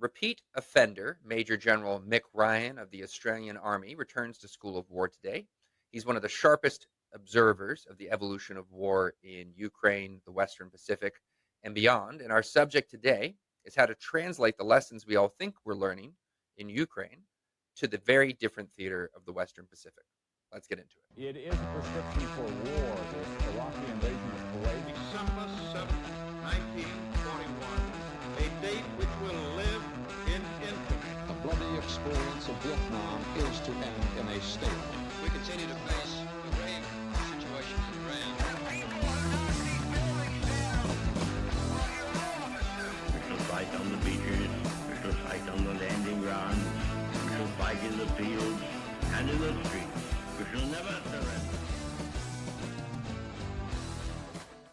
Repeat offender Major General Mick Ryan of the Australian Army returns to School of War today. He's one of the sharpest observers of the evolution of war in Ukraine, the Western Pacific, and beyond. And our subject today is how to translate the lessons we all think we're learning in Ukraine to the very different theater of the Western Pacific. Let's get into it. It is a prescription for war, this Iraqi invasion of Kuwait. December 7th, 1941, a date which will live in infamy. The bloody experience of Vietnam is to end in a stalemate. We continue to face a grave situation in Iran. We shall fight on the beaches, we shall fight on the landing grounds, we shall fight in the fields and in the streets. We shall never surrender.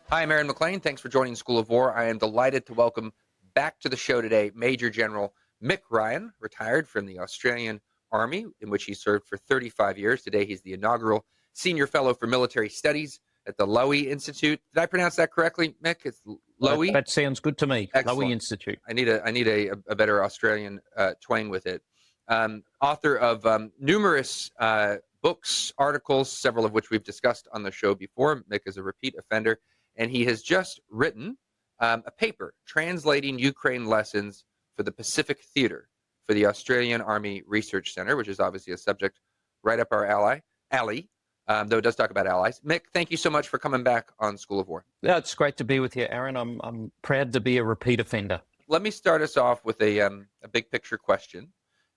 Hi, I'm Aaron McLean. Thanks for joining School of War. I am delighted to welcome back to the show today Major General Mick Ryan, retired from the Australian Army, in which he served for 35 years. Today, he's the inaugural Senior Fellow for Military Studies at the Lowy Institute. Did I pronounce that correctly, Mick? It's Lowy? That sounds good to me. Excellent. Lowy Institute. I need a better Australian twang with it. Author of numerous books, articles, several of which we've discussed on the show before. Mick is a repeat offender, and he has just written a paper translating Ukraine lessons for the Pacific Theater for the Australian Army Research Center, which is obviously a subject right up our alley, though it does talk about allies. Mick, thank you so much for coming back on School of War. Yeah, it's great to be with you, Aaron. I'm proud to be a repeat offender. Let me start us off with a big picture question.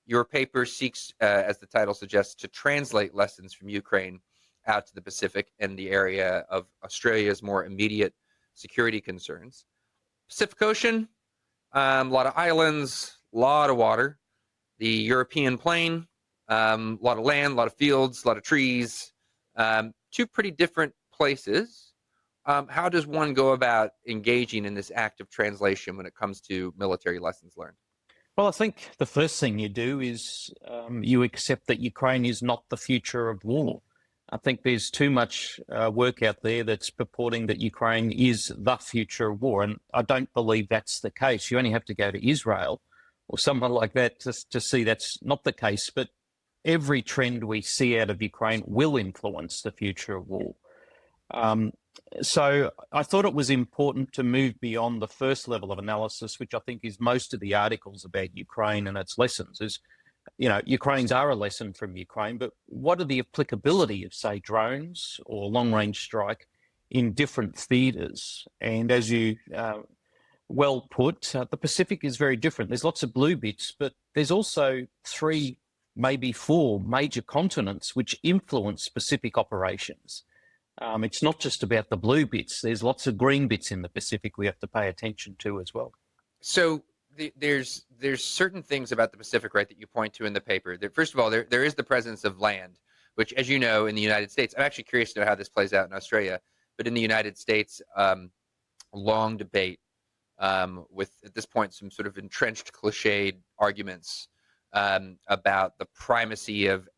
Your paper seeks, as the title suggests, to translate lessons from Ukraine out to the Pacific and the area of Australia's more immediate security concerns. Pacific Ocean, a lot of islands, a lot of water. The European plain, a lot of land, a lot of fields, a lot of trees. Two pretty different places. How does one go about engaging in this act of translation when it comes to military lessons learned? Well, I think the first thing you do is you accept that Ukraine is not the future of war. I think there's too much work out there that's purporting that Ukraine is the future of war, and I don't believe that's the case. You only have to go to Israel or someone like that to see that's not the case. But every trend we see out of Ukraine will influence the future of war. So I thought it was important to move beyond the first level of analysis, which I think is most of the articles about Ukraine and its lessons. Is, you know, Ukrainians are a lesson from Ukraine, but what are the applicability of, say, drones or long-range strike in different theatres? And as you well put, the Pacific is very different. There's lots of blue bits, but there's also 3, maybe 4 major continents which influence specific operations. It's not just about the blue bits. There's lots of green bits in the Pacific we have to pay attention to as well. So there's certain things about the Pacific, right, that you point to in the paper. First of all, there is the presence of land, which, as you know, in the United States, I'm actually curious to know how this plays out in Australia, but in the United States, long debate with, at this point, some sort of entrenched cliched arguments about the primacy of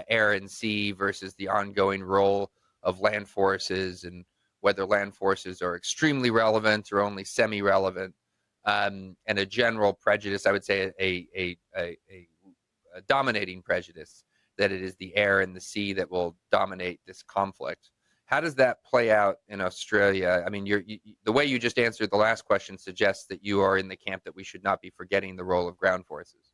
air and sea versus the ongoing role of land forces, and whether land forces are extremely relevant or only semi-relevant, and a general prejudice, I would say a dominating prejudice, that it is the air and the sea that will dominate this conflict. How does that play out in Australia? I mean, the way you just answered the last question suggests that you are in the camp that we should not be forgetting the role of ground forces.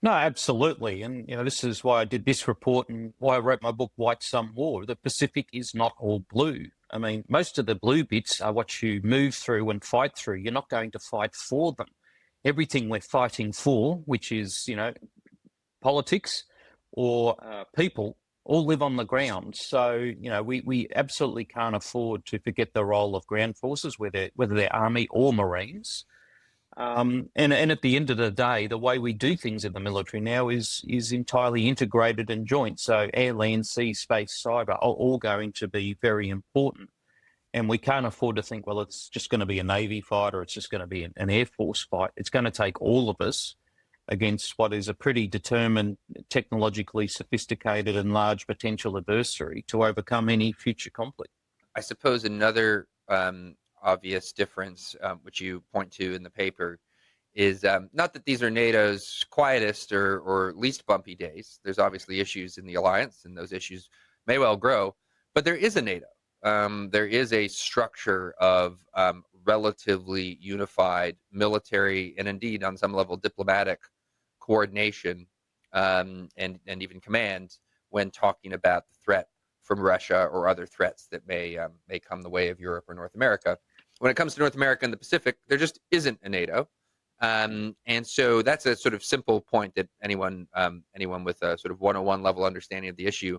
No, absolutely. And, you know, this is why I did this report and why I wrote my book, White Sun War. The Pacific is not all blue. I mean, most of the blue bits are what you move through and fight through. You're not going to fight for them. Everything we're fighting for, which is, you know, politics or people, all live on the ground. So, you know, we absolutely can't afford to forget the role of ground forces, whether they're army or Marines. And at the end of the day, the way we do things in the military now is entirely integrated and joint. So air, land, sea, space, cyber are all going to be very important. And we can't afford to think, well, it's just going to be a Navy fight or it's just going to be an Air Force fight. It's going to take all of us against what is a pretty determined, technologically sophisticated and large potential adversary to overcome any future conflict. I suppose another obvious difference, which you point to in the paper, is not that these are NATO's quietest or least bumpy days. There's obviously issues in the alliance, and those issues may well grow, but there is a NATO. There is a structure of relatively unified military and indeed on some level diplomatic coordination and even command when talking about the threat from Russia or other threats that may come the way of Europe or North America. When it comes to North America and the Pacific, there just isn't a NATO. And so that's a sort of simple point that anyone with a sort of 101 level understanding of the issue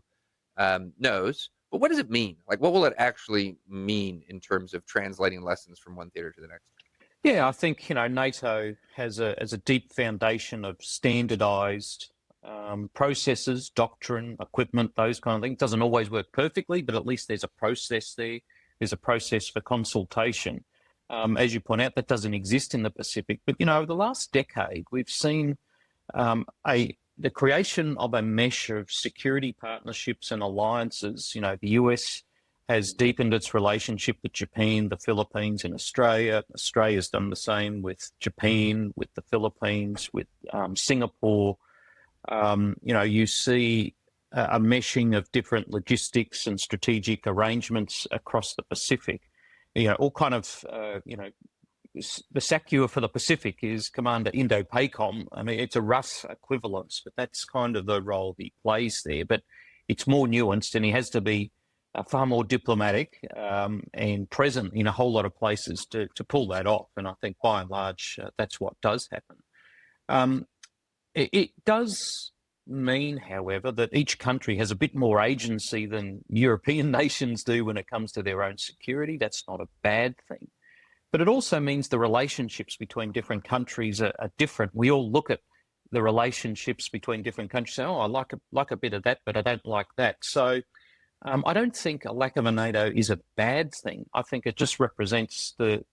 knows. But what does it mean? Like, what will it actually mean in terms of translating lessons from one theater to the next? Yeah, I think, NATO has a deep foundation of standardized processes, doctrine, equipment, those kind of things. It doesn't always work perfectly, but at least there's a process there. There's a process for consultation. As you point out, that doesn't exist in the Pacific. But, over the last decade, we've seen the creation of a mesh of security partnerships and alliances. The US has deepened its relationship with Japan, the Philippines, and Australia. Australia's done the same with Japan, with the Philippines, with Singapore. You see a meshing of different logistics and strategic arrangements across the Pacific. All kind of, the SACEUR for the Pacific is Commander Indo-PACOM. I mean, it's a rough equivalence, but that's kind of the role he plays there. But it's more nuanced, and he has to be far more diplomatic and present in a whole lot of places to pull that off. And I think by and large, that's what does happen. It does mean, however, that each country has a bit more agency than European nations do when it comes to their own security. That's not a bad thing. But it also means the relationships between different countries are different. We all look at the relationships between different countries and say, I like a bit of that, but I don't like that. So I don't think a lack of a NATO is a bad thing. I think it just represents the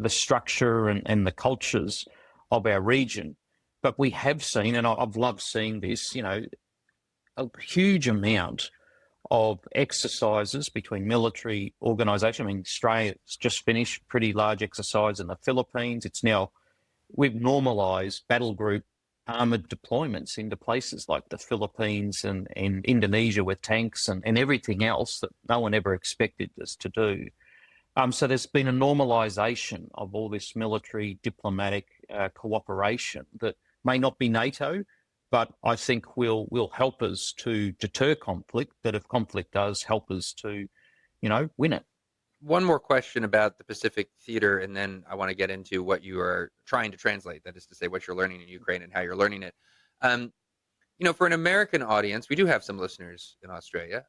structure and the cultures of our region. But we have seen, and I've loved seeing this, a huge amount of exercises between military organisations. I mean, Australia's just finished a pretty large exercise in the Philippines. We've normalised battle group armoured deployments into places like the Philippines and Indonesia with tanks and everything else that no one ever expected us to do. So there's been a normalisation of all this military diplomatic cooperation that may not be NATO, but I think will help us to deter conflict, that if conflict does, help us to, win it. One more question about the Pacific theater, and then I want to get into what you are trying to translate. That is to say, what you're learning in Ukraine and how you're learning it. For an American audience, we do have some listeners in Australia,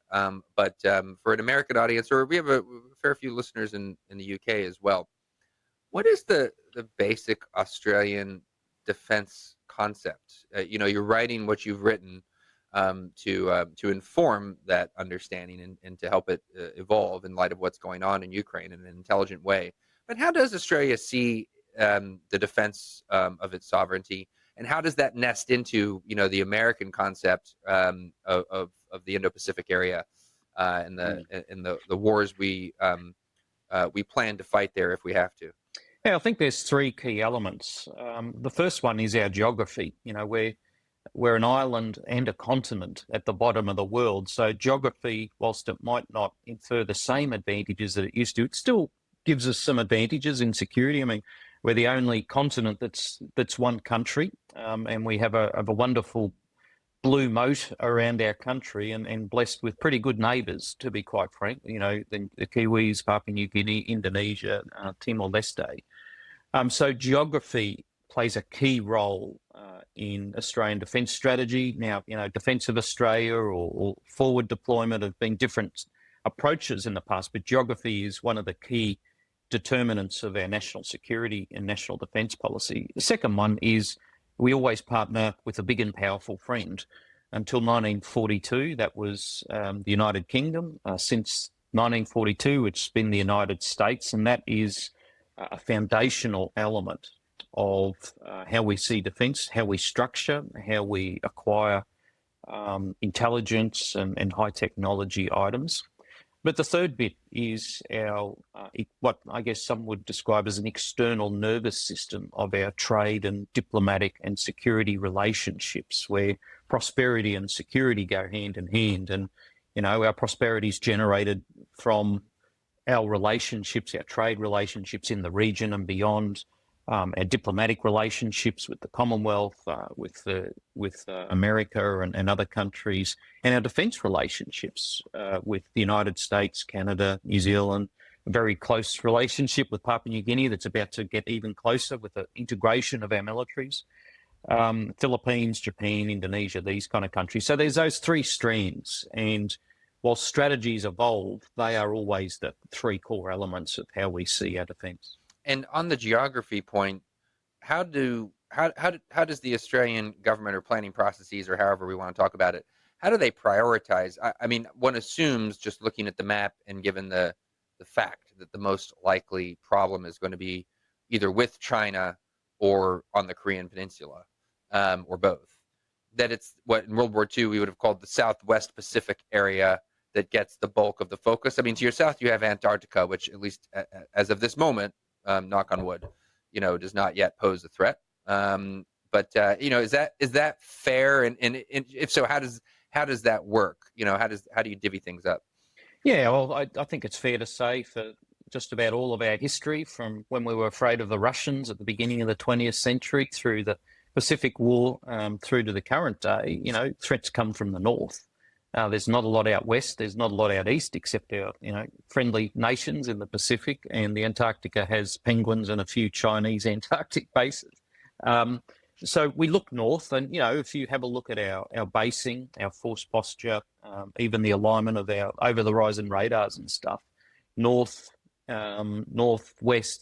but for an American audience, or we have a fair few listeners in the UK as well. What is the basic Australian defense concept? You're writing what you've written to inform that understanding and to help it evolve in light of what's going on in Ukraine in an intelligent way. But how does Australia see the defense of its sovereignty, and how does that nest into the American concept of the Indo-Pacific area and the wars we plan to fight there if we have to? Yeah, I think there's three key elements. The first one is our geography. We're an island and a continent at the bottom of the world. So geography, whilst it might not infer the same advantages that it used to, it still gives us some advantages in security. I mean, we're the only continent that's one country, and we have a wonderful blue moat around our country and blessed with pretty good neighbours, to be quite frank. The Kiwis, Papua New Guinea, Indonesia, Timor-Leste. So geography plays a key role in Australian defence strategy. Now, defence of Australia or forward deployment have been different approaches in the past, but geography is one of the key determinants of our national security and national defence policy. The second one is we always partner with a big and powerful friend. Until 1942, that was the United Kingdom. Since 1942, it's been the United States, and that is a foundational element of how we see defence, how we structure, how we acquire intelligence and high technology items. But the third bit is our what I guess some would describe as an external nervous system of our trade and diplomatic and security relationships, where prosperity and security go hand in hand. And, our prosperity is generated from our relationships, our trade relationships in the region and beyond, our diplomatic relationships with the Commonwealth, with America and other countries, and our defence relationships with the United States, Canada, New Zealand, a very close relationship with Papua New Guinea that's about to get even closer with the integration of our militaries, Philippines, Japan, Indonesia, these kind of countries. So there's those three strands, and while strategies evolve, they are always the three core elements of how we see our defence. And on the geography point, how does the Australian government or planning processes, or however we want to talk about it, how do they prioritize? I mean, one assumes, just looking at the map and given the fact that the most likely problem is going to be either with China or on the Korean Peninsula, or both, that it's what in World War II we would have called the Southwest Pacific area that gets the bulk of the focus. I mean, to your south you have Antarctica, which at least as of this moment, knock on wood, does not yet pose a threat. But is that fair? And if so, how does that work? How do you divvy things up? Yeah, well, I think it's fair to say for just about all of our history, from when we were afraid of the Russians at the beginning of the 20th century through the Pacific War, through to the current day, threats come from the north. There's not a lot out west. There's not a lot out east, except our, friendly nations in the Pacific, and the Antarctica has penguins and a few Chinese Antarctic bases. So we look north, and if you have a look at our basing, our force posture, even the alignment of our over-the-horizon radars and stuff, northwest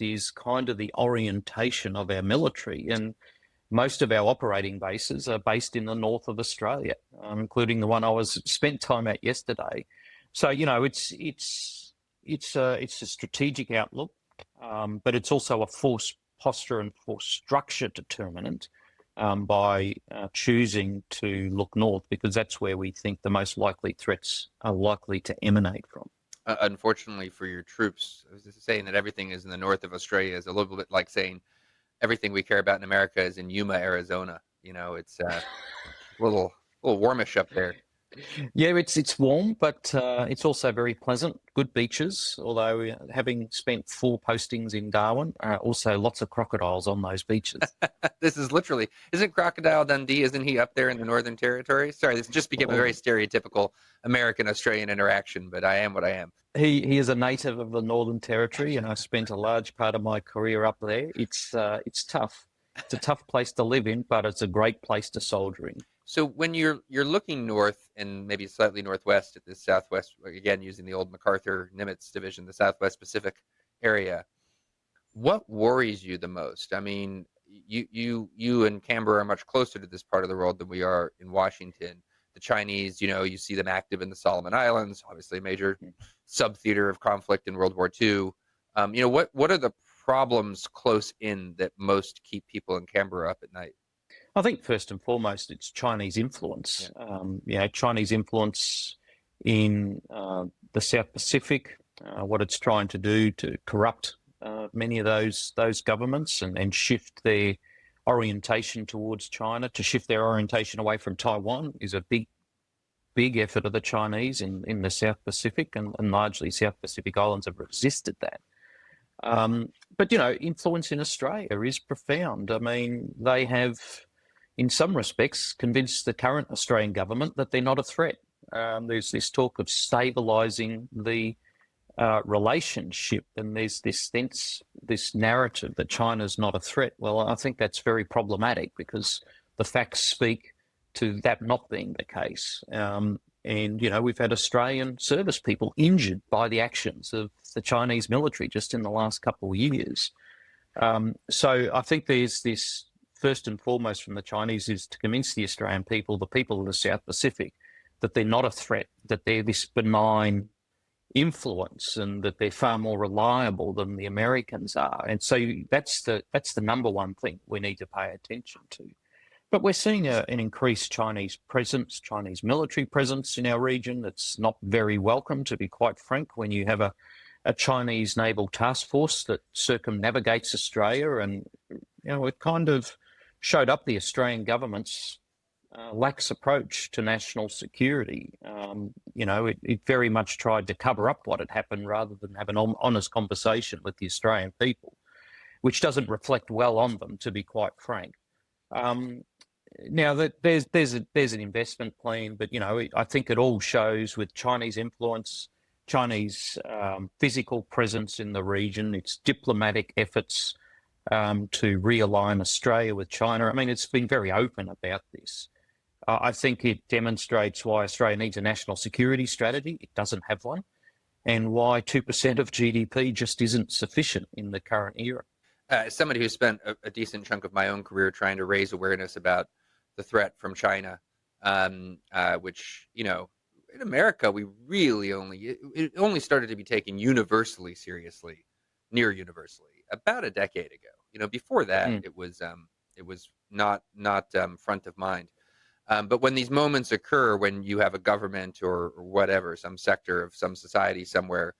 is kind of the orientation of our military, and most of our operating bases are based in the north of Australia, including the one I spent time at yesterday. So it's a strategic outlook, but it's also a force posture and force structure determinant by choosing to look north, because that's where we think the most likely threats are likely to emanate from. Unfortunately for your troops, I was just saying that everything is in the north of Australia is a little bit like saying everything we care about in America is in Yuma, Arizona. It's a little warmish up there. Yeah, it's warm, but it's also very pleasant. Good beaches, although having spent 4 postings in Darwin, also lots of crocodiles on those beaches. This is literally, isn't Crocodile Dundee, isn't he up there in the Northern Territory? Sorry, this just became a very stereotypical American-Australian interaction, but I am what I am. He is a native of the Northern Territory, and I spent a large part of my career up there. It's tough. It's a tough place to live in, but it's a great place to soldier in. So when you're looking north and maybe slightly northwest at the southwest, again using the old MacArthur Nimitz division, the Southwest Pacific area, what worries you the most? I mean, you and Canberra are much closer to this part of the world than we are in Washington. The Chinese, you see them active in the Solomon Islands, obviously a major sub-theater of conflict in World War II. What are the problems close in that most keep people in Canberra up at night? I think first and foremost, it's Chinese influence. Chinese influence in the South Pacific, what it's trying to do to corrupt many of those governments and shift their orientation towards China, to shift their orientation away from Taiwan is a big effort of the Chinese in the South Pacific, and largely South Pacific Islands have resisted that. But influence in Australia is profound. I mean, they have, in some respects, convinced the current Australian government that they're not a threat. There's this talk of stabilising the relationship, and there's this sense, this narrative that China's not a threat. Well, I think that's very problematic, because the facts speak to that not being the case. And, we've had Australian service people injured by the actions of the Chinese military just in the last couple of years. So I think there's this, first and foremost from the Chinese, is to convince the Australian people, the people of the South Pacific, that they're not a threat, that they're this benign influence, and that they're far more reliable than the Americans are. And so that's the number one thing we need to pay attention to. But we're seeing an increased Chinese presence, Chinese military presence in our region. That's not very welcome, to be quite frank, when you have a Chinese naval task force that circumnavigates Australia. And, it kind of showed up the Australian government's lax approach to national security. It very much tried to cover up what had happened rather than have an honest conversation with the Australian people, which doesn't reflect well on them, to be quite frank. Now that there's an investment plan, but I think it all shows with Chinese influence, Chinese physical presence in the region, its diplomatic efforts to realign Australia with China. I mean, it's been very open about this. I think it demonstrates why Australia needs a national security strategy. It doesn't have one, and why 2% of GDP just isn't sufficient in the current era. As somebody who spent a decent chunk of my own career trying to raise awareness about the threat from China, which, in America, we really it only started to be taken universally seriously, near universally, about a decade ago. Before that, it was not front of mind. But when these moments occur, when you have a government or whatever, some sector of some society somewhere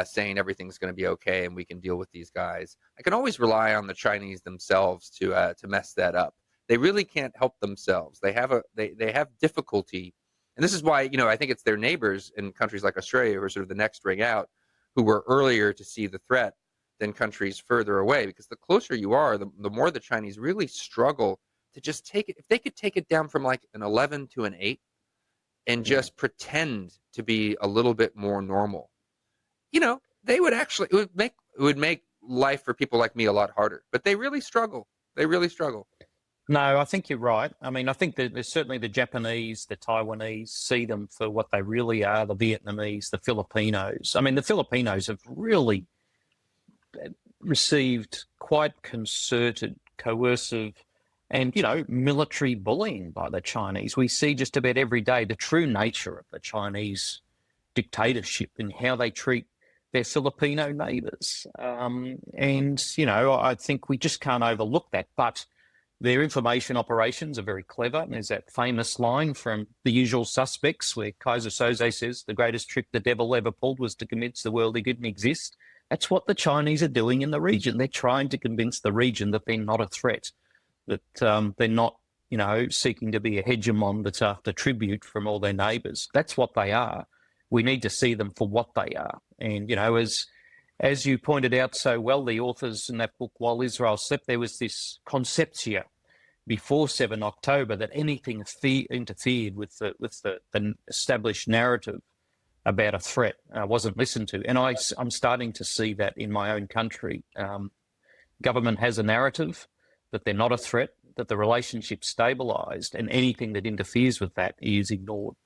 saying everything's going to be okay and we can deal with these guys, I can always rely on the Chinese themselves to mess that up. They really can't help themselves. They have difficulty, and this is why I think it's their neighbors in countries like Australia who are sort of the next ring out, who were earlier to see the threat than countries further away. Because the closer you are, the more the Chinese really struggle to just take it. If they could take it down from like an 11 to an 8, and just pretend to be a little bit more normal, they would actually it would make life for people like me a lot harder. But they really struggle. They really struggle. No, I think you're right. I mean, I think that there's certainly the Japanese, the Taiwanese see them for what they really are, the Vietnamese, the Filipinos. I mean, the Filipinos have really received quite concerted, coercive, and, military bullying by the Chinese. We see just about every day the true nature of the Chinese dictatorship and how they treat their Filipino neighbours. I think we just can't overlook that. But their information operations are very clever. And there's that famous line from The Usual Suspects where Kaiser Soze says the greatest trick the devil ever pulled was to convince the world he didn't exist. That's what the Chinese are doing in the region. They're trying to convince the region that they're not a threat, that they're not, seeking to be a hegemon that's after tribute from all their neighbours. That's what they are. We need to see them for what they are. And, as you pointed out so well, the authors in that book, While Israel Slept, there was this conceptia before 7 October that anything interfered with the established narrative about a threat wasn't listened to. And I'm starting to see that in my own country. Government has a narrative that they're not a threat, that the relationship's stabilised, and anything that interferes with that is ignored.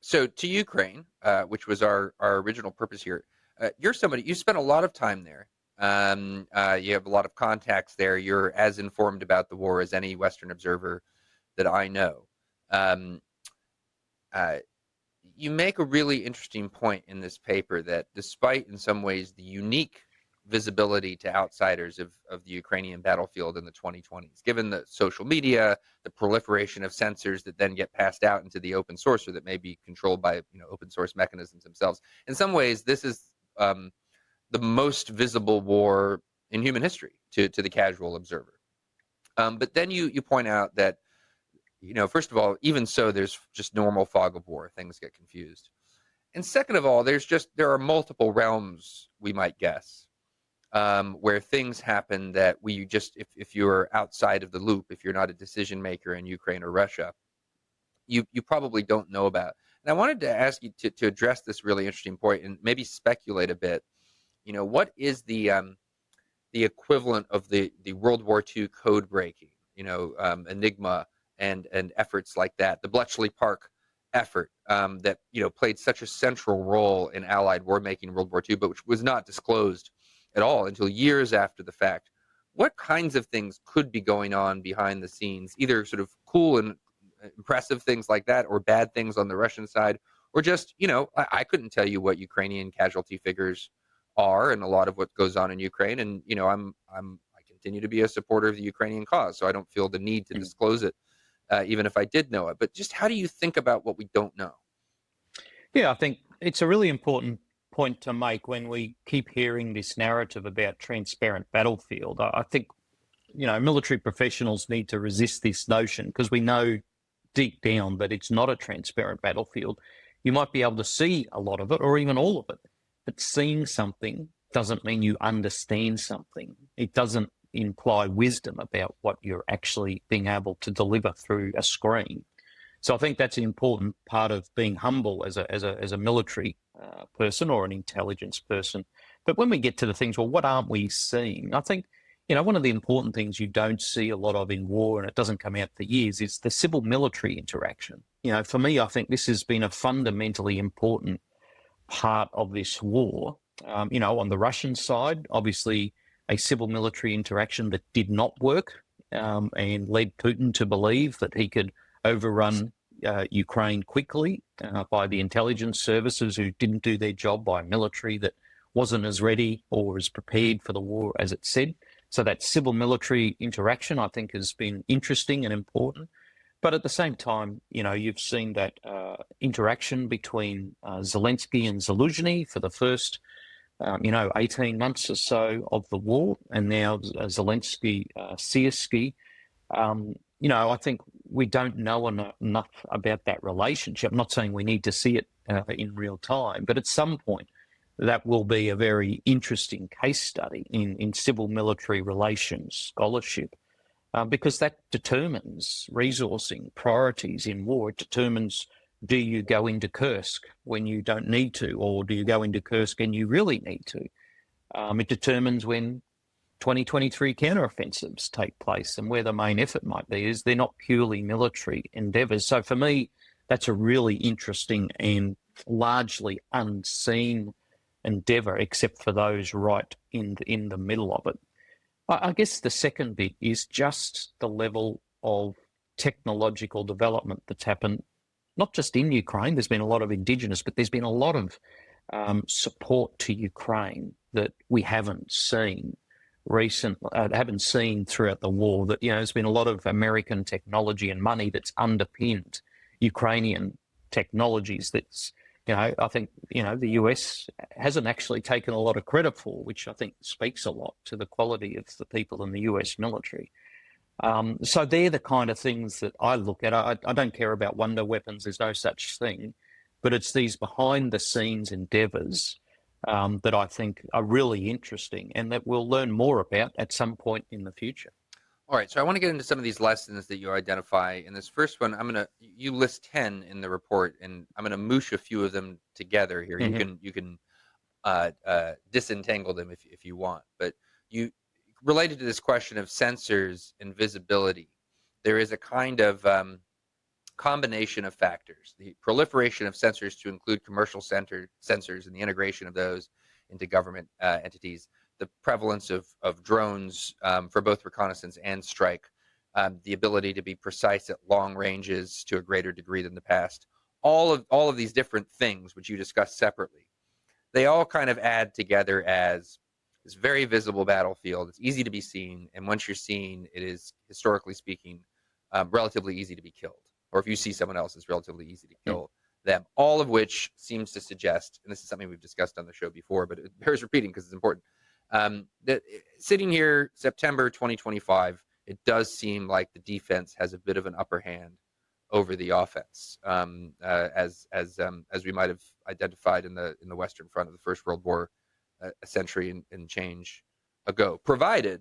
So to Ukraine, which was our original purpose here, you're somebody, you spent a lot of time there. You have a lot of contacts there. You're as informed about the war as any Western observer that I know. You make a really interesting point in this paper that despite in some ways the unique visibility to outsiders of the Ukrainian battlefield in the 2020s, given the social media, the proliferation of censors that then get passed out into the open source or that may be controlled by open source mechanisms themselves. In some ways, this is the most visible war in human history to the casual observer. But then you point out that, first of all, even so, there's just normal fog of war. Things get confused. And second of all, there are multiple realms, we might guess, where things happen that we just, if you're outside of the loop, if you're not a decision maker in Ukraine or Russia, you probably don't know about. And I wanted to ask you to address this really interesting point and maybe speculate a bit. What is the equivalent of the World War II code breaking, Enigma and efforts like that, the Bletchley Park effort that played such a central role in Allied war making in World War II, but which was not disclosed at all until years after the fact. What kinds of things could be going on behind the scenes, either sort of cool and impressive things like that, or bad things on the Russian side, or just, I couldn't tell you what Ukrainian casualty figures are and a lot of what goes on in Ukraine. And, I continue to be a supporter of the Ukrainian cause, so I don't feel the need to disclose it. even if I did know it. But just how do you think about what we don't know? Yeah, I think it's a really important point to make when we keep hearing this narrative about transparent battlefield. I think, military professionals need to resist this notion because we know deep down that it's not a transparent battlefield. You might be able to see a lot of it or even all of it, but seeing something doesn't mean you understand something. It doesn't imply wisdom about what you're actually being able to deliver through a screen. So I think that's an important part of being humble as a military person or an intelligence person. But when we get to the things, well, what aren't we seeing? I think, one of the important things you don't see a lot of in war, and it doesn't come out for years, is the civil-military interaction. For me, I think this has been a fundamentally important part of this war. On the Russian side, obviously a civil-military interaction that did not work and led Putin to believe that he could overrun Ukraine quickly by the intelligence services who didn't do their job, by a military that wasn't as ready or as prepared for the war as it said. So that civil-military interaction, I think, has been interesting and important. But at the same time, you've seen that interaction between Zelensky and Zaluzhny for the first 18 months or so of the war, and now Zelensky, Siersky. I think we don't know enough about that relationship. I'm not saying we need to see it in real time, but at some point that will be a very interesting case study in civil-military relations scholarship, because that determines resourcing priorities in war. It determines, do you go into Kursk when you don't need to, or do you go into Kursk and you really need to? It determines when 2023 counteroffensives take place and where the main effort might be. Is they're not purely military endeavours. So for me, that's a really interesting and largely unseen endeavour, except for those right in the middle of it. I guess the second bit is just the level of technological development that's happened, not just in Ukraine. There's been a lot of indigenous, but there's been a lot of support to Ukraine that we haven't seen haven't seen throughout the war. That there's been a lot of American technology and money that's underpinned Ukrainian technologies. That's I think the US hasn't actually taken a lot of credit for, which I think speaks a lot to the quality of the people in the US military. So they're the kind of things that I look at. I don't care about wonder weapons. There's no such thing, but it's these behind the scenes endeavours that I think are really interesting and that we'll learn more about at some point in the future. All right, so I want to get into some of these lessons that you identify. In this first one, you list 10 in the report, and I'm gonna moosh a few of them together here. Mm-hmm. You can disentangle them if you want. But you related to this question of sensors and visibility, there is a kind of combination of factors: the proliferation of sensors to include commercial sensors and the integration of those into government entities, the prevalence of drones for both reconnaissance and strike, the ability to be precise at long ranges to a greater degree than the past. All of these different things, which you discussed separately, they all kind of add together as this very visible battlefield. It's easy to be seen, and once you're seen, it is, historically speaking, relatively easy to be killed. Or if you see someone else, it's relatively easy to kill them. All of which seems to suggest, and this is something we've discussed on the show before, but it bears repeating because it's important, that sitting here September 2025, it does seem like the defense has a bit of an upper hand over the offense, as we might have identified in the Western Front of the First World War a century and change ago. Provided,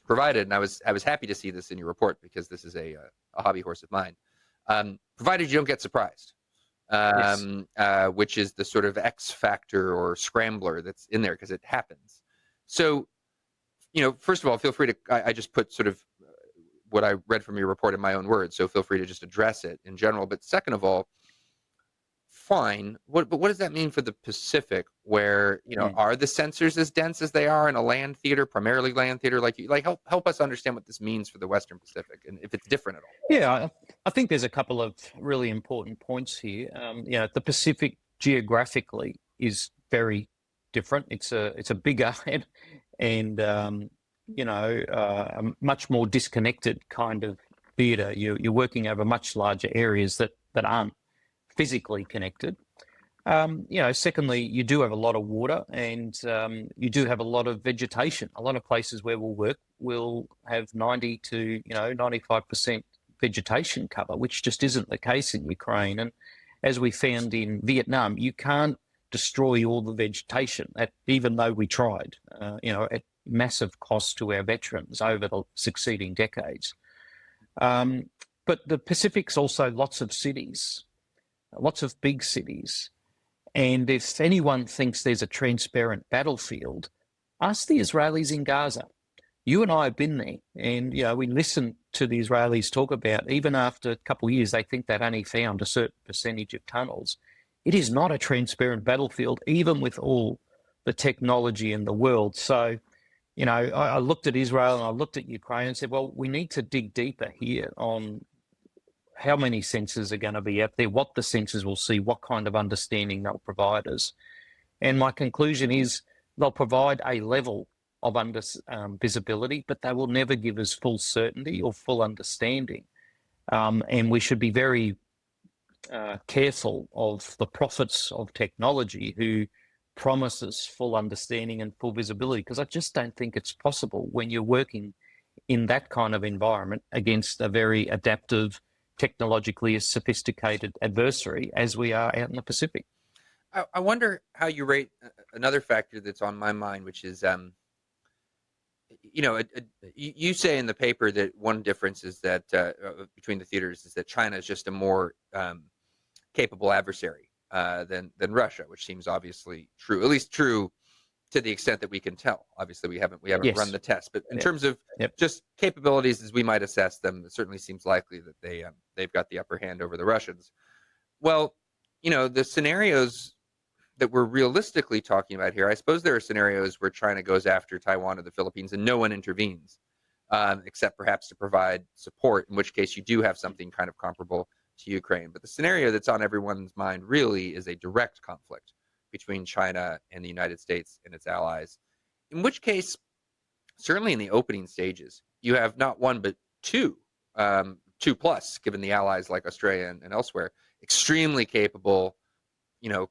and I was happy to see this in your report because this is a hobby horse of mine. Provided you don't get surprised, Yes. which is the sort of X factor or scrambler that's in there because it happens. So, first of all, feel free to, I just put sort of what I read from your report in my own words, so feel free to just address it in general. But second of all, fine. But what does that mean for the Pacific, where are the sensors as dense as they are in a land theater, primarily land theater? Help us understand what this means for the Western Pacific and if it's different at all. Yeah, I think there's a couple of really important points here. The Pacific geographically is very different. It's a bigger and a much more disconnected kind of theatre, you're working over much larger areas that aren't physically connected. Secondly, you do have a lot of water, and you do have a lot of vegetation. A lot of places where we'll work will have 90 to 95% vegetation cover, which just isn't the case in Ukraine. And as we found in Vietnam, you can't destroy all the vegetation, even though we tried, at massive cost to our veterans over the succeeding decades. But the Pacific's also lots of cities, lots of big cities. And if anyone thinks there's a transparent battlefield, ask the Israelis in Gaza. You and I have been there, and we listen to the Israelis talk about, even after a couple of years, they think they've only found a certain percentage of tunnels. It is not a transparent battlefield, even with all the technology in the world. So, I looked at Israel and I looked at Ukraine and said, well, we need to dig deeper here on how many sensors are going to be out there, what the sensors will see, what kind of understanding they'll provide us. And my conclusion is they'll provide a level of visibility, but they will never give us full certainty or full understanding. And we should be very careful of the prophets of technology who promise us full understanding and full visibility, because I just don't think it's possible when you're working in that kind of environment against a very adaptive, technologically sophisticated adversary as we are out in the Pacific. I wonder how you rate another factor that's on my mind, which is, you say in the paper that one difference is that between the theaters is that China is just a more capable adversary than Russia, which seems obviously true, at least true to the extent that we can tell. Obviously, we haven't Yes. run the test, but in terms of just capabilities as we might assess them, it certainly seems likely that they've got the upper hand over the Russians. Well, the scenarios that we're realistically talking about here, I suppose there are scenarios where China goes after Taiwan or the Philippines and no one intervenes, except perhaps to provide support, in which case you do have something kind of comparable to Ukraine. But the scenario that's on everyone's mind really is a direct conflict between China and the United States and its allies, in which case, certainly in the opening stages, you have not one but two plus, given the allies like Australia and elsewhere, extremely capable,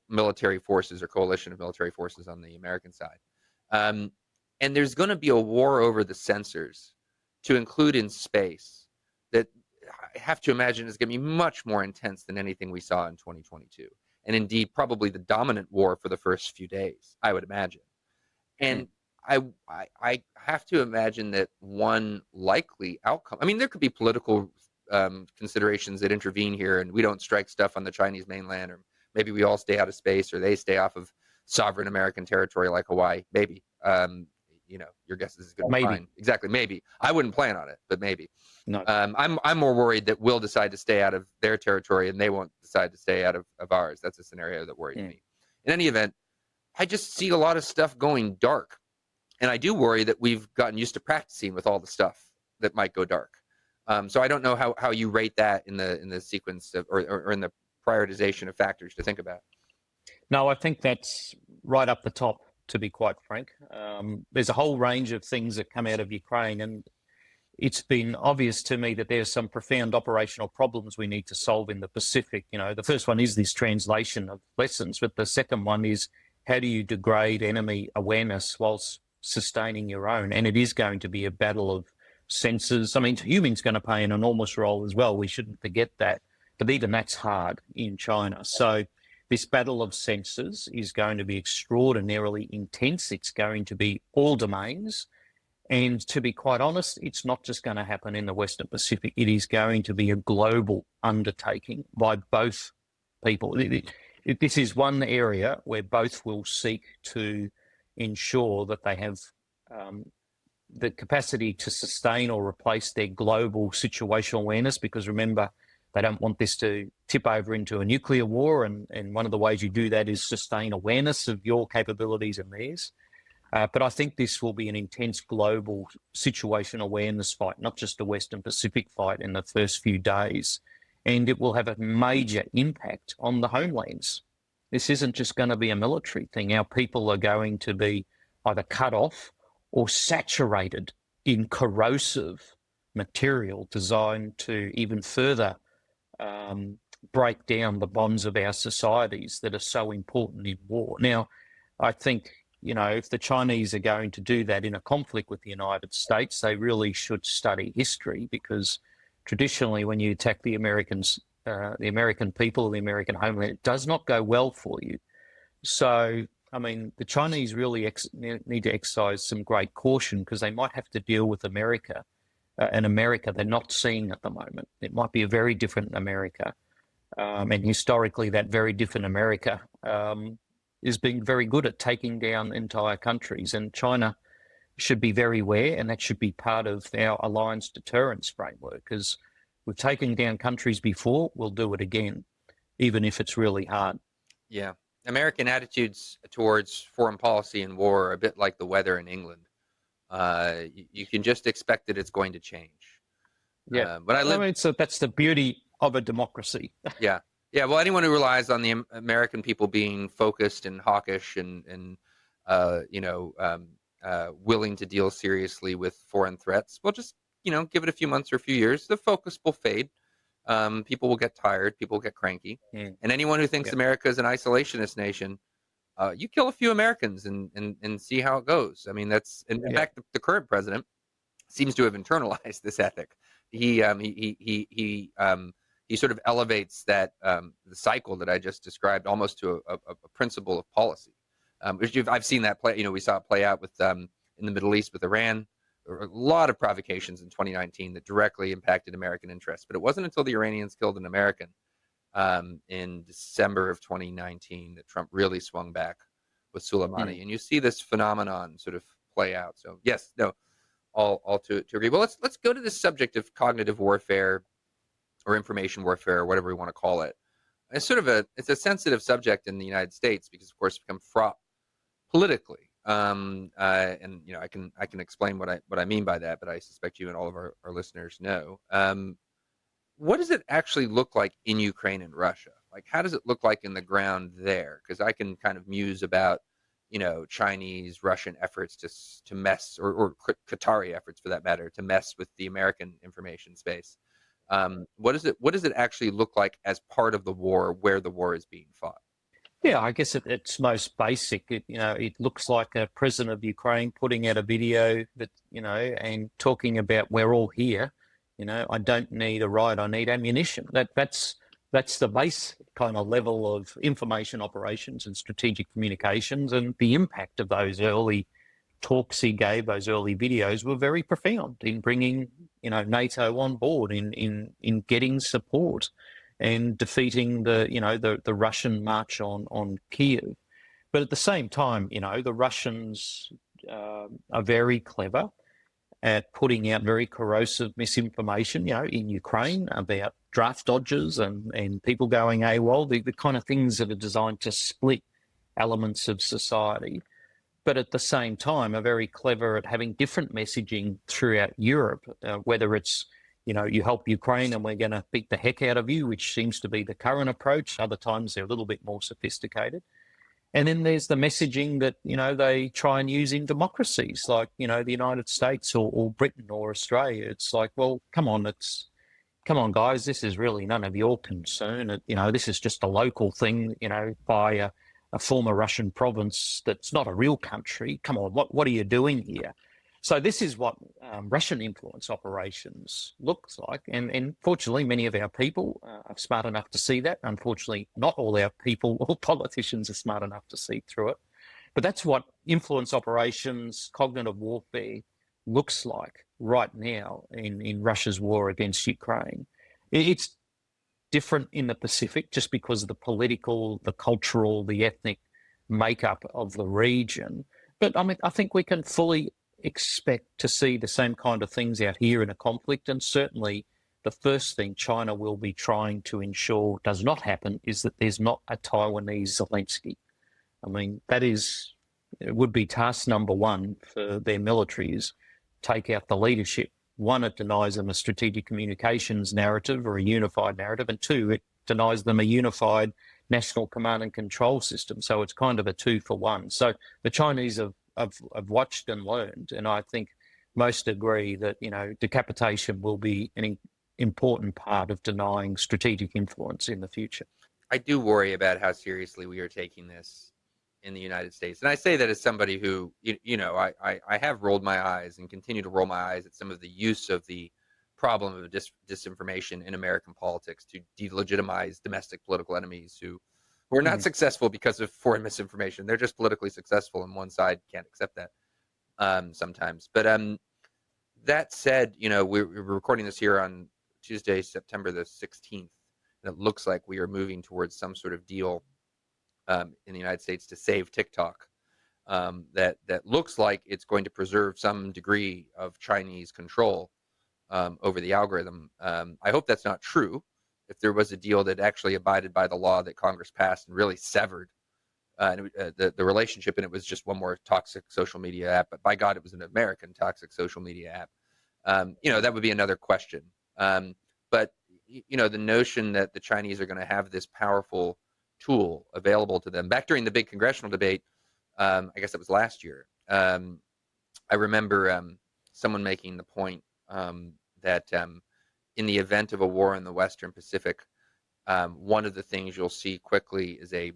military forces or coalition of military forces on the American side. And there's going to be a war over the sensors, to include in space, that I have to imagine is going to be much more intense than anything we saw in 2022. And indeed, probably the dominant war for the first few days, I would imagine. And I have to imagine that one likely outcome, there could be political considerations that intervene here and we don't strike stuff on the Chinese mainland, or maybe we all stay out of space, or they stay off of sovereign American territory like Hawaii. Maybe. Your guess is going to be fine. Exactly. Maybe. I wouldn't plan on it, but maybe. No. I'm more worried that we'll decide to stay out of their territory and they won't decide to stay out of ours. That's a scenario that worries me. In any event, I just see a lot of stuff going dark. And I do worry that we've gotten used to practicing with all the stuff that might go dark. So I don't know how you rate that in the sequence of, or in the prioritization of factors to think about. No, I think that's right up the top, to be quite frank. There's a whole range of things that come out of Ukraine, and it's been obvious to me that there's some profound operational problems we need to solve in the Pacific. The first one is this translation of lessons, but the second one is how do you degrade enemy awareness whilst sustaining your own? And it is going to be a battle of sensors. Humans going to play an enormous role as well. We shouldn't forget that. But even that's hard in China. So this battle of sensors is going to be extraordinarily intense. It's going to be all domains. And to be quite honest, it's not just going to happen in the Western Pacific. It is going to be a global undertaking by both people. This is one area where both will seek to ensure that they have the capacity to sustain or replace their global situational awareness, because remember, they don't want this to tip over into a nuclear war, and one of the ways you do that is sustain awareness of your capabilities and theirs. But I think this will be an intense global situational awareness fight, not just a Western Pacific fight in the first few days. And it will have a major impact on the homelands. This isn't just going to be a military thing. Our people are going to be either cut off or saturated in corrosive, material designed to even further break down the bonds of our societies that are so important in war. Now, I think, if the Chinese are going to do that in a conflict with the United States, they really should study history, because traditionally when you attack the Americans, the American people, the American homeland, it does not go well for you. So, I mean, the Chinese really need to exercise some great caution, because they might have to deal with America, an America they're not seeing at the moment. It might be a very different America. And historically, that very different America is being very good at taking down entire countries. And China should be very aware, and that should be part of our alliance deterrence framework, because we've taken down countries before, we'll do it again, even if it's really hard. Yeah. American attitudes towards foreign policy and war are a bit like the weather in England. You can just expect that it's going to change. Yeah. But that's the beauty of a democracy. Yeah. Yeah. Well, anyone who relies on the American people being focused and hawkish and willing to deal seriously with foreign threats, well, just, give it a few months or a few years, the focus will fade. People will get tired. People will get cranky. And anyone who thinks America is an isolationist nation, you kill a few Americans and see how it goes. I mean, in fact, the current president seems to have internalized this ethic. He sort of elevates that the cycle that I just described almost to a principle of policy. I've seen that play. We saw it play out with in the Middle East with Iran. There were a lot of provocations in 2019 that directly impacted American interests, but it wasn't until the Iranians killed an American in December of 2019 that Trump really swung back with Soleimani. And you see this phenomenon sort of play out. So yes, no, all to agree. Well, let's go to this subject of cognitive warfare or information warfare, or whatever we want to call it. It's sort of it's a sensitive subject in the United States because, of course, it's become fraught politically. And I can explain what I mean by that, but I suspect you and all of our listeners know. What does it actually look like in Ukraine and Russia? Like, how does it look like in the ground there? Because I can kind of muse about, Chinese, Russian efforts to mess, or Qatari efforts for that matter, to mess with the American information space. What does it actually look like as part of the war, where the war is being fought? Yeah, I guess it's most basic. It looks like a president of Ukraine putting out a video that, and talking about we're all here. I don't need a ride, I need ammunition. That's the base kind of level of information operations and strategic communications, and the impact of those early talks he gave, those early videos, were very profound in bringing, NATO on board, in getting support and defeating the Russian march on Kiev. But at the same time, the Russians are very clever at putting out very corrosive misinformation, in Ukraine about draft dodgers and people going AWOL, the kind of things that are designed to split elements of society. But at the same time are very clever at having different messaging throughout Europe, whether it's, you help Ukraine and we're going to beat the heck out of you, which seems to be the current approach. Other times they're a little bit more sophisticated. And then there's the messaging that, they try and use in democracies like, the United States or Britain or Australia. It's like, well, come on, guys, this is really none of your concern. This is just a local thing, by a former Russian province that's not a real country. Come on, what are you doing here? So this is what Russian influence operations looks like. And fortunately, many of our people are smart enough to see that. Unfortunately, not all our people or politicians are smart enough to see through it. But that's what influence operations, cognitive warfare looks like right now in Russia's war against Ukraine. It's different in the Pacific just because of the political, the cultural, the ethnic makeup of the region. But I think we can fully expect to see the same kind of things out here in a conflict. And certainly the first thing China will be trying to ensure does not happen is that there's not a Taiwanese Zelensky. It would be task number one for their military, is take out the leadership. One, it denies them a strategic communications narrative or a unified narrative, and two, it denies them a unified national command and control system. So it's kind of a 2-for-1. So the Chinese have watched and learned, and I think most agree that, decapitation will be an important part of denying strategic influence in the future. I do worry about how seriously we are taking this in the United States. And I say that as somebody who, I have rolled my eyes and continue to roll my eyes at some of the use of the problem of disinformation in American politics to delegitimize domestic political enemies who are not successful because of foreign misinformation. They're just politically successful, and one side can't accept that sometimes. But that said, we're recording this here on Tuesday, September the 16th, and it looks like we are moving towards some sort of deal in the United States to save TikTok. That looks like it's going to preserve some degree of Chinese control over the algorithm. I hope that's not true. If there was a deal that actually abided by the law that Congress passed and really severed the relationship, and it was just one more toxic social media app, but by God, it was an American toxic social media app. That would be another question. But the notion that the Chinese are going to have this powerful tool available to them. Back during the big congressional debate, I guess it was last year, I remember someone making the point that in the event of a war in the Western Pacific, one of the things you'll see quickly is a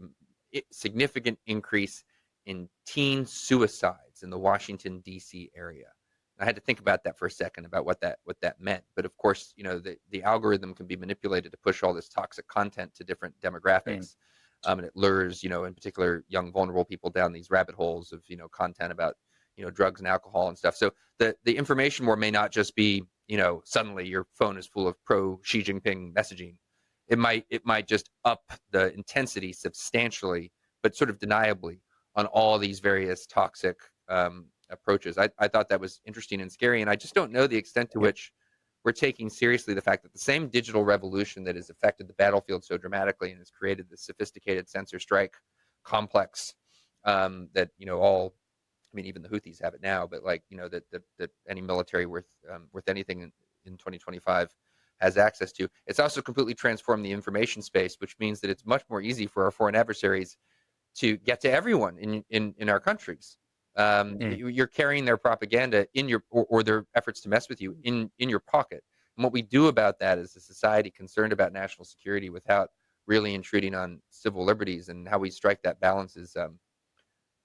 significant increase in teen suicides in the Washington, D.C. area. I had to think about that for a second, about what that meant. But of course, the algorithm can be manipulated to push all this toxic content to different demographics. And it lures, in particular, young, vulnerable people down these rabbit holes of, content about, drugs and alcohol and stuff. So the information war may not just be, suddenly your phone is full of pro Xi Jinping messaging. It might just up the intensity substantially, but sort of deniably, on all these various toxic approaches. I thought that was interesting and scary, and I just don't know the extent to which we're taking seriously the fact that the same digital revolution that has affected the battlefield so dramatically and has created this sophisticated censor strike complex that even the Houthis have it now, but that any military worth anything in 2025 has access to. It's also completely transformed the information space, which means that it's much more easy for our foreign adversaries to get to everyone in our countries. You're carrying their propaganda in your or their efforts to mess with you in your pocket. And what we do about that as a society concerned about national security without really intruding on civil liberties, and how we strike that balance is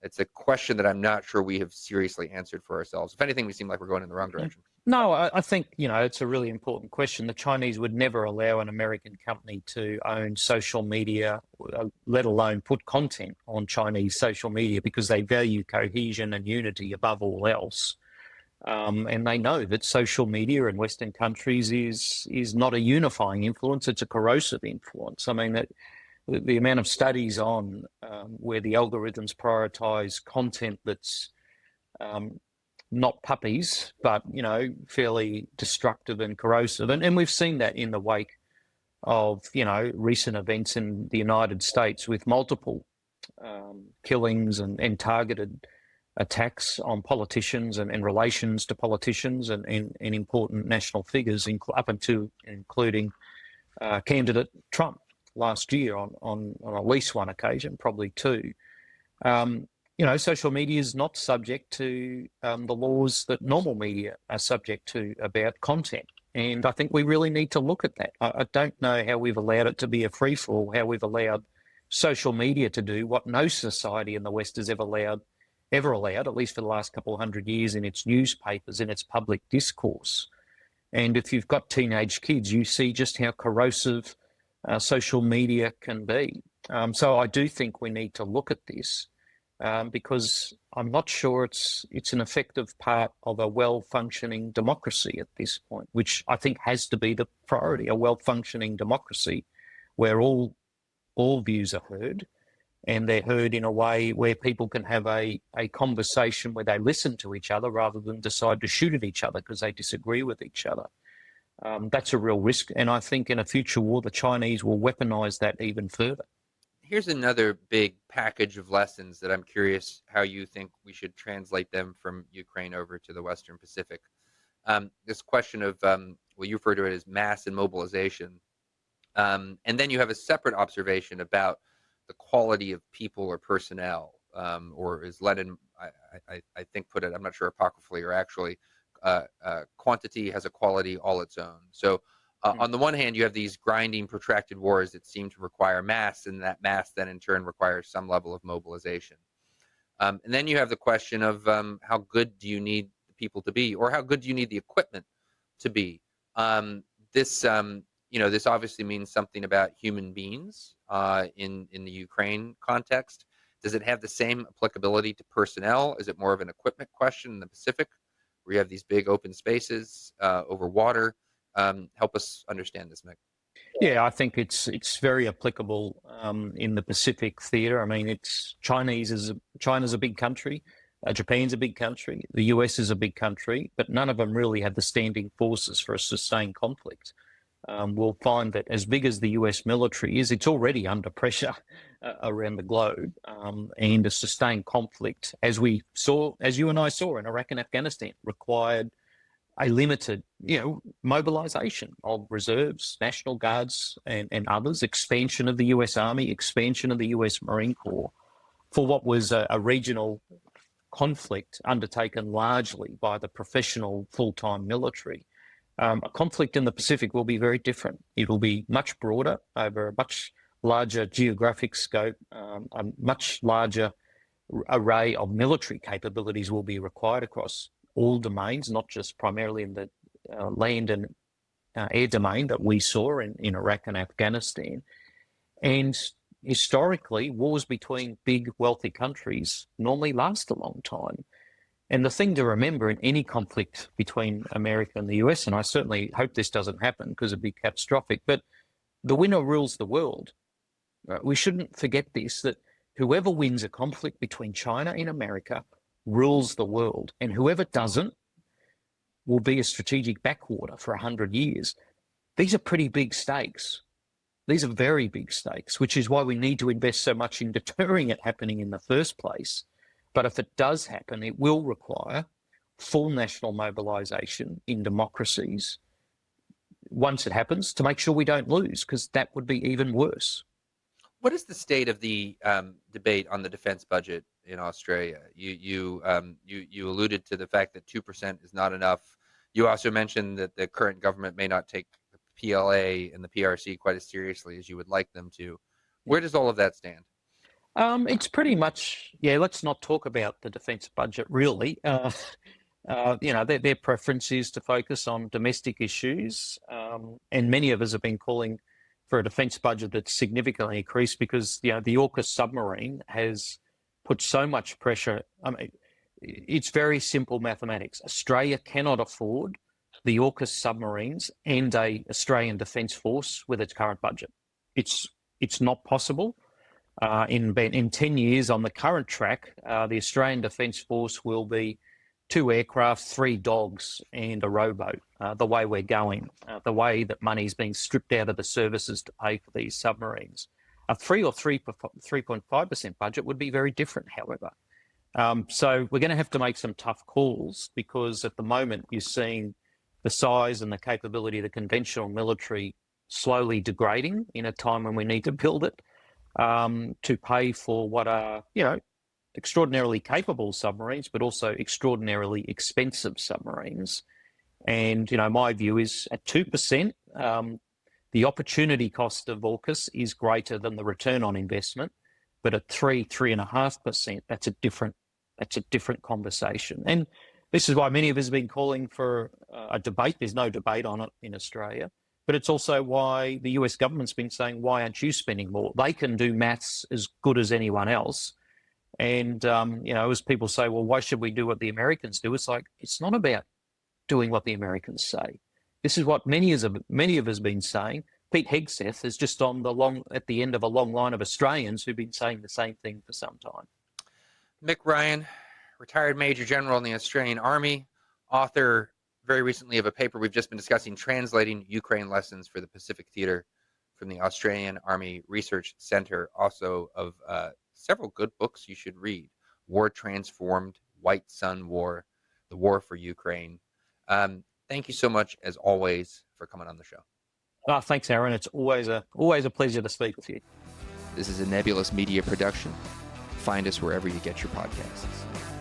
it's a question that I'm not sure we have seriously answered for ourselves. If anything, we seem like we're going in the wrong direction. No, I think, it's a really important question. The Chinese would never allow an American company to own social media, let alone put content on Chinese social media, because they value cohesion and unity above all else. And they know that social media in Western countries is not a unifying influence, it's a corrosive influence. I mean, the amount of studies on where the algorithms prioritize content that's not puppies, but, fairly destructive and corrosive. And we've seen that in the wake of, recent events in the United States with multiple killings and targeted attacks on politicians and relations to politicians and important national figures, up until including candidate Trump last year on at least one occasion, probably two. Social media is not subject to the laws that normal media are subject to about content. And I think we really need to look at that. I don't know how we've allowed it to be a free-for-all, how we've allowed social media to do what no society in the West has ever allowed, at least for the last couple of hundred years, in its newspapers, in its public discourse. And if you've got teenage kids, you see just how corrosive social media can be. So I do think we need to look at this. Because I'm not sure it's an effective part of a well-functioning democracy at this point, which I think has to be the priority, a well-functioning democracy where all views are heard, and they're heard in a way where people can have a conversation where they listen to each other rather than decide to shoot at each other because they disagree with each other. That's a real risk, and I think in a future war, the Chinese will weaponize that even further. Here's another big package of lessons that I'm curious how you think we should translate them from Ukraine over to the Western Pacific. This question of, you refer to it as mass and mobilization. And then you have a separate observation about the quality of people or personnel, or as Lenin, I think, put it, I'm not sure apocryphally or actually, quantity has a quality all its own. So on the one hand, you have these grinding, protracted wars that seem to require mass, and that mass then in turn requires some level of mobilization. And then you have the question of how good do you need the people to be, or how good do you need the equipment to be? This obviously means something about human beings in the Ukraine context. Does it have the same applicability to personnel? Is it more of an equipment question in the Pacific, where you have these big open spaces over water? Help us understand this, Mick. Yeah, I think it's very applicable in the Pacific theater. I mean, China's a big country, Japan's a big country, the US is a big country, but none of them really have the standing forces for a sustained conflict. We'll find that as big as the US military is, it's already under pressure around the globe, and a sustained conflict, as you and I saw in Iraq and Afghanistan, required a limited, mobilization of reserves, National Guards and others, expansion of the US Army, expansion of the US Marine Corps for what was a regional conflict undertaken largely by the professional full-time military. A conflict in the Pacific will be very different. It will be much broader, over a much larger geographic scope, a much larger array of military capabilities will be required across all domains, not just primarily in the land and air domain that we saw in Iraq and Afghanistan. And historically, wars between big, wealthy countries normally last a long time. And the thing to remember in any conflict between America and the US, and I certainly hope this doesn't happen because it'd be catastrophic, but the winner rules the world. We shouldn't forget this, that whoever wins a conflict between China and America rules the world, and whoever doesn't will be a strategic backwater for 100 years. These are pretty big stakes. These are very big stakes, which is why we need to invest so much in deterring it happening in the first place. But if it does happen, it will require full national mobilization in democracies once it happens, to make sure we don't lose, because that would be even worse. What is the state of the debate on the defense budget in Australia? You alluded to the fact that 2% is not enough. You also mentioned that the current government may not take the PLA and the PRC quite as seriously as you would like them to. Where does all of that stand? It's pretty much, let's not talk about the defence budget, really. Their preference is to focus on domestic issues, and many of us have been calling for a defence budget that's significantly increased because, the AUKUS submarine has put so much pressure. I mean, it's very simple mathematics. Australia cannot afford the AUKUS submarines and a Australian Defence Force with its current budget. It's not possible. In 10 years on the current track, the Australian Defence Force will be 2 aircraft, 3 dogs and a rowboat, the way we're going, the way that money's being stripped out of the services to pay for these submarines. A 3.5% budget would be very different, however. So we're going to have to make some tough calls, because at the moment you're seeing the size and the capability of the conventional military slowly degrading in a time when we need to build it, to pay for what are, extraordinarily capable submarines, but also extraordinarily expensive submarines. And, my view is at 2%, the opportunity cost of AUKUS is greater than the return on investment, but at 3.5%, that's a different conversation. And this is why many of us have been calling for a debate. There's no debate on it in Australia, but it's also why the US government's been saying, why aren't you spending more? They can do maths as good as anyone else. And, as people say, well, why should we do what the Americans do? It's like, it's not about doing what the Americans say. This is what many of us have been saying. Pete Hegseth is just at the end of a long line of Australians who've been saying the same thing for some time. Mick Ryan, retired Major General in the Australian Army, author very recently of a paper we've just been discussing, translating Ukraine lessons for the Pacific Theater from the Australian Army Research Centre, also of several good books you should read: War Transformed, White Sun War, The War for Ukraine. Thank you so much, as always, for coming on the show. Thanks, Aaron. It's always a pleasure to speak with you. This is a Nebulous Media production. Find us wherever you get your podcasts.